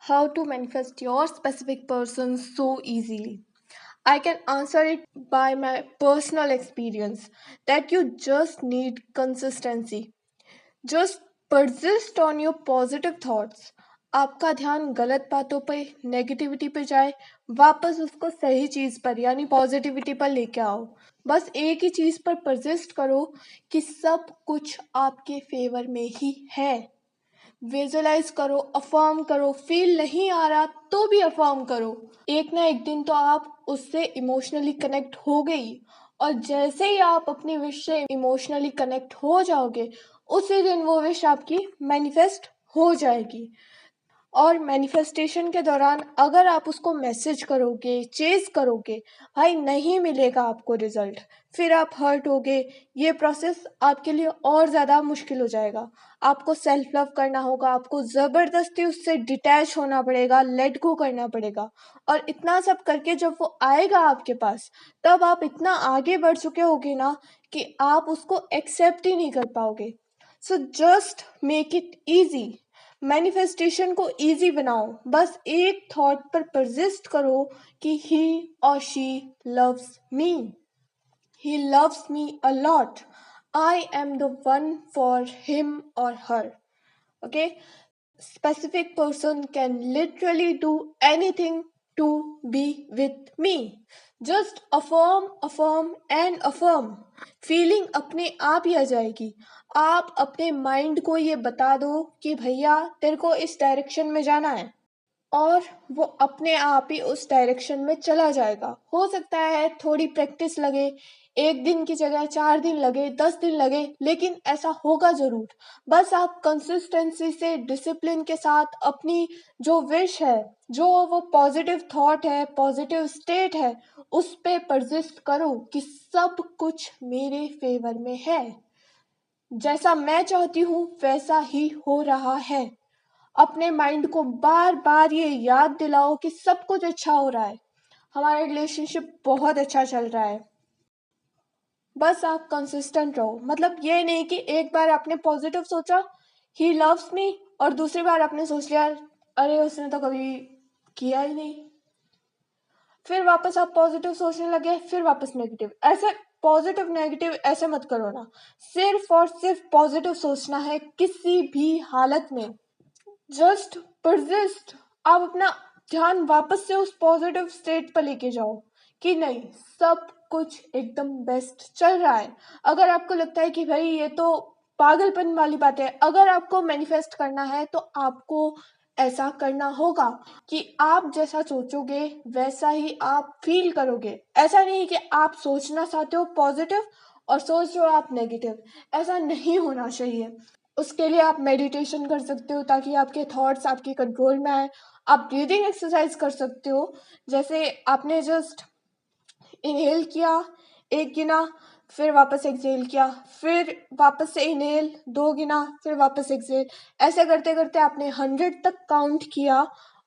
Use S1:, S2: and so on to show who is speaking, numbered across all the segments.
S1: how to manifest your specific person so easily. I can answer it by my personal experience that you just need consistency. Just persist on your positive thoughts. आपका ध्यान गलत बातों पे negativity पे जाए, वापस उसको सही चीज़ पर यानी पॉजिटिविटी पर लेके आओ. बस एक ही चीज़ पर परसिस्ट करो कि सब कुछ आपके फेवर में ही है. विजुलाइज करो, अफर्म करो, फील नहीं आ रहा तो भी अफर्म करो. एक ना एक दिन तो आप उससे इमोशनली कनेक्ट हो गई, और जैसे ही आप अपनी विश से इमोशनली कनेक्ट हो जाओगे उसी दिन वो विश आपकी मैनिफेस्ट हो जाएगी. और मैनिफेस्टेशन के दौरान अगर आप उसको मैसेज करोगे, चेज करोगे, भाई नहीं मिलेगा आपको रिजल्ट, फिर आप हर्ट होगे. ये प्रोसेस आपके लिए और ज़्यादा मुश्किल हो जाएगा. आपको सेल्फ लव करना होगा, आपको ज़बरदस्ती उससे डिटैच होना पड़ेगा, लेट गो करना पड़ेगा. और इतना सब करके जब वो आएगा आपके पास, तब आप इतना आगे बढ़ चुके होगे ना कि आप उसको एक्सेप्ट ही नहीं कर पाओगे. So just make it easy. Manifestation को इजी बनाओ. बस एक थॉट पर परसिस्ट करो कि ही और she loves me. He loves me a lot. I am the one for him और हर. Okay. Specific person can literally do anything to be with me. Just affirm, affirm and affirm. Feeling अपने आप ही आ जाएगी. आप अपने mind को ये बता दो कि भैया तेरे को इस डायरेक्शन में जाना है, और वो अपने आप ही उस डायरेक्शन में चला जाएगा. हो सकता है थोड़ी प्रैक्टिस लगे, एक दिन की जगह 4 दिन लगे, 10 दिन लगे, लेकिन ऐसा होगा ज़रूर. बस आप कंसिस्टेंसी से, डिसिप्लिन के साथ अपनी जो विश है, जो वो पॉजिटिव थॉट है, पॉजिटिव स्टेट है, उस पे परसिस्ट करो कि सब कुछ मेरे फेवर में है. जैसा मैं चाहती हूँ वैसा ही हो रहा है. अपने माइंड को बार बार ये याद दिलाओ कि सब कुछ अच्छा हो रहा है, हमारा रिलेशनशिप बहुत अच्छा चल रहा है. बस आप कंसिस्टेंट रहो. मतलब ये नहीं कि एक बार आपने पॉजिटिव सोचा, ही लव्स मी, और दूसरी बार आपने सोच लिया अरे उसने तो कभी किया ही नहीं, फिर वापस आप पॉजिटिव सोचने लगे, फिर वापस नेगेटिव. ऐसे पॉजिटिव नेगेटिव ऐसे मत करो ना. सिर्फ और सिर्फ पॉजिटिव सोचना है किसी भी हालत में. Just persist. आप अपना ध्यान वापस से उस पॉजिटिव स्टेट पर लेके जाओ कि नहीं, सब कुछ एकदम बेस्ट चल रहा है. अगर आपको लगता है कि भाई ये तो पागलपन वाली बात है, अगर आपको मैनिफेस्ट करना है तो आपको ऐसा करना होगा कि आप जैसा सोचोगे वैसा ही आप फील करोगे. ऐसा नहीं कि आप सोचना चाहते हो पॉजिटिव और सोच रहे हो आप नेगेटिव. ऐसा नहीं होना चाहिए. उसके लिए आप मेडिटेशन कर सकते हो ताकि आपके थॉट्स आपके कंट्रोल में आए. आप ब्रीदिंग एक्सरसाइज कर सकते हो. जैसे आपने जस्ट इनहेल किया, एक गिना, फिर वापस एक्सहेल किया, फिर वापस से इनहेल, 2 गिना, फिर वापस एक्सहेल. ऐसे करते करते आपने 100 तक काउंट किया,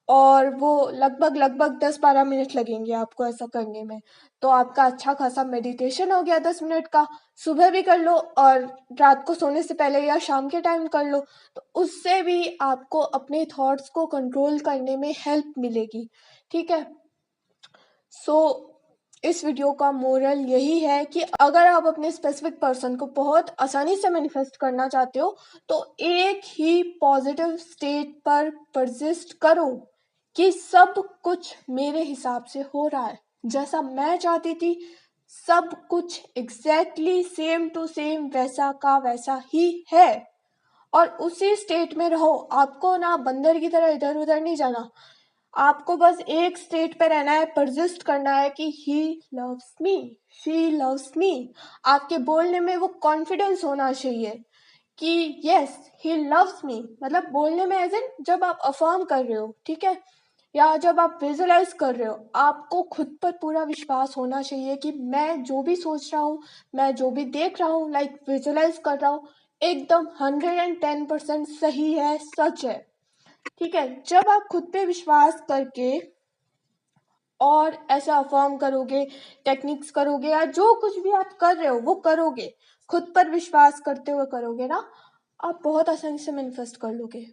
S1: और वो लगभग लगभग 10-12 मिनट लगेंगे आपको ऐसा करने में. तो आपका अच्छा खासा मेडिटेशन हो गया 10 मिनट का. सुबह भी कर लो और रात को सोने से पहले या शाम के टाइम कर लो, तो उससे भी आपको अपने थॉट्स को कंट्रोल करने में हेल्प मिलेगी. ठीक है. सो इस वीडियो का मोरल यही है कि अगर आप अपने स्पेसिफिक पर्सन को बहुत आसानी से मैनिफेस्ट करना चाहते हो तो एक ही पॉजिटिव स्टेट पर परसिस्ट करो कि सब कुछ मेरे हिसाब से हो रहा है, जैसा मैं चाहती थी सब कुछ एग्जैक्टली सेम टू सेम वैसा का वैसा ही है. और उसी स्टेट में रहो. आपको ना बंदर की तरह इधर उधर नहीं जाना. आपको बस एक स्टेट पे रहना है, परसिस्ट करना है कि he loves me, she loves me. आपके बोलने में वो कॉन्फिडेंस होना चाहिए कि यस ही लव्स मी. मतलब बोलने में एज इन जब आप अफर्म कर रहे हो, ठीक है, या जब आप विजुलाइज कर रहे हो, आपको खुद पर पूरा विश्वास होना चाहिए कि मैं जो भी सोच रहा हूँ, मैं जो भी देख रहा हूँ, लाइक विजुलाइज कर रहा हूँ, एकदम 110% सही है, सच है. ठीक है. जब आप खुद पे विश्वास करके और ऐसा अफर्म करोगे, टेक्निक्स करोगे, या जो कुछ भी आप कर रहे हो वो करोगे, खुद पर विश्वास करते हुए करोगे ना, आप बहुत आसानी से मैनिफेस्ट कर लोगे.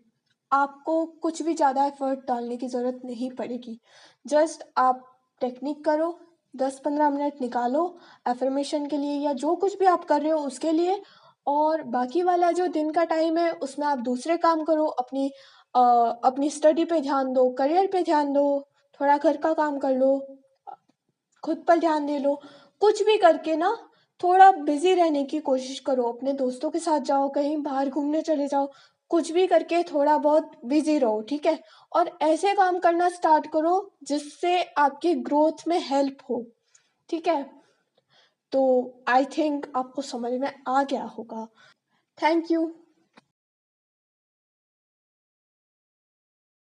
S1: आपको कुछ भी ज़्यादा एफर्ट डालने की ज़रूरत नहीं पड़ेगी। जस्ट आप टेक्निक करो, 10-15 मिनट निकालो एफर्मेशन के लिए या जो कुछ भी आप कर रहे हो उसके लिए, और बाकी वाला जो दिन का टाइम है उसमें आप दूसरे काम करो, अपनी स्टडी पे ध्यान दो, करियर पे ध्यान दो, थोड़ा घर का काम कर लो, खुद पर ध्यान दे लो। कुछ भी करके ना थोड़ा बिजी रहने की कोशिश करो, अपने दोस्तों के साथ जाओ, कहीं बाहर घूमने चले जाओ, कुछ भी करके थोड़ा बहुत बिजी रहो, ठीक है? और ऐसे काम करना स्टार्ट करो जिससे आपकी ग्रोथ में हेल्प हो, ठीक है? तो आई थिंक आपको समझ में आ गया होगा। Thank you.